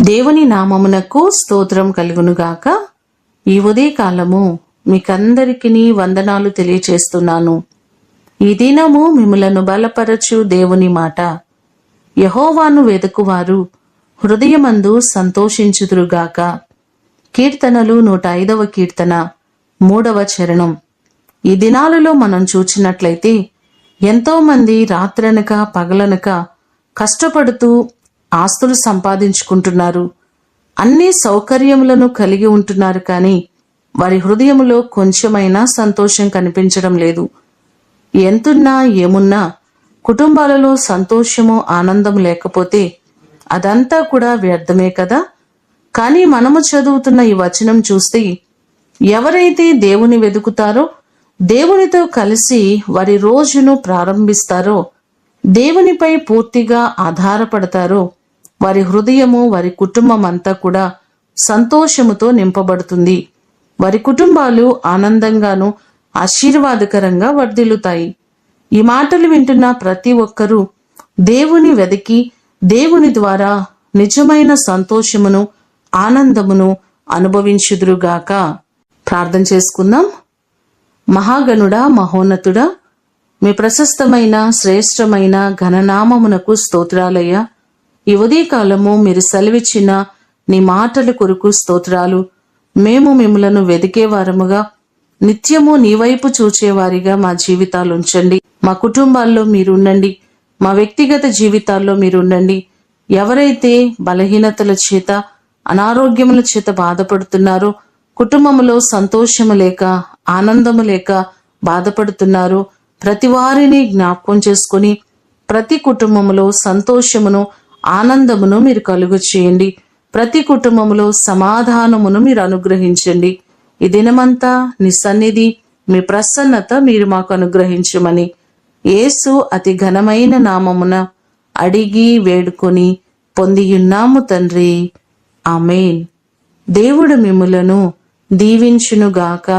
దేవుని నామమునకు స్తోత్రం కలుగునుగాక. ఈ ఉదయకాలము మీకందరికీ వందనాలు తెలియచేస్తున్నాను. ఈ దినము మిమ్ములను బలపరచు దేవుని మాట. యెహోవాను వెదుకువారు హృదయమందు సంతోషించుదురుగాక. కీర్తనలు 105వ కీర్తన 3వ చరణం. ఈ దినాలలో మనం చూచినట్లయితే ఎంతో మంది రాత్రనక పగలనక కష్టపడుతూ ఆస్తులు సంపాదించుకుంటున్నారు. అన్ని సౌకర్యములను కలిగి ఉంటున్నారు, కానీ వారి హృదయములో కొంచెమైనా సంతోషం కనిపించడం లేదు. ఎంతున్నా ఏమున్నా కుటుంబాలలో సంతోషము ఆనందం లేకపోతే అదంతా కూడా వ్యర్థమే కదా. కానీ మనము చదువుతున్న ఈ వచనం చూస్తే ఎవరైతే దేవుని వెతుకుతారో, దేవునితో కలిసి వారి రోజును ప్రారంభిస్తారో, దేవునిపై పూర్తిగా ఆధారపడతారో వారి హృదయము, వారి కుటుంబం అంతా కూడా సంతోషముతో నింపబడుతుంది. వారి కుటుంబాలు ఆనందంగాను ఆశీర్వాదకరంగా వర్ధిల్లుతాయి. ఈ మాటలు వింటున్న ప్రతి ఒక్కరూ దేవుని వెదికి దేవుని ద్వారా నిజమైన సంతోషమును ఆనందమును అనుభవించుదురుగాక. ప్రార్థన చేసుకుందాం. మహాగణుడా, మహోన్నతుడా, మీ ప్రశస్తమైన శ్రేష్టమైన ఘననామమునకు స్తోత్రాలయ్యా. ఈ ఉదయకాలము మీరు సెలవిచ్చిన నీ మాటల కొరకు స్తోత్రాలు. మేము మిమ్మలను వెదికే వారముగా, నిత్యము నీ వైపు చూచేవారిగా మా జీవితాలు ఉంచండి. మా కుటుంబాల్లో మీరుండండి, మా వ్యక్తిగత జీవితాల్లో మీరుండండి. ఎవరైతే బలహీనతల చేత, అనారోగ్యముల చేత బాధపడుతున్నారో, కుటుంబములో సంతోషము లేక, ఆనందము లేక బాధపడుతున్నారో ప్రతి వారిని జ్ఞాపకం చేసుకుని ప్రతి కుటుంబములో సంతోషమును ఆనందమును మీరు కలుగు చేయండి. ప్రతి కుటుంబములో సమాధానమును మీరు అనుగ్రహించండి. ఈ దినమంతా నీ సన్నిధి, మీ ప్రసన్నత మీరు మాకు అనుగ్రహించమని యేసు అతి ఘనమైన నామమున అడిగి వేడుకొని పొందియున్నాము తండ్రి. ఆమేన్. దేవుడు మిమ్ములను దీవించునుగాక.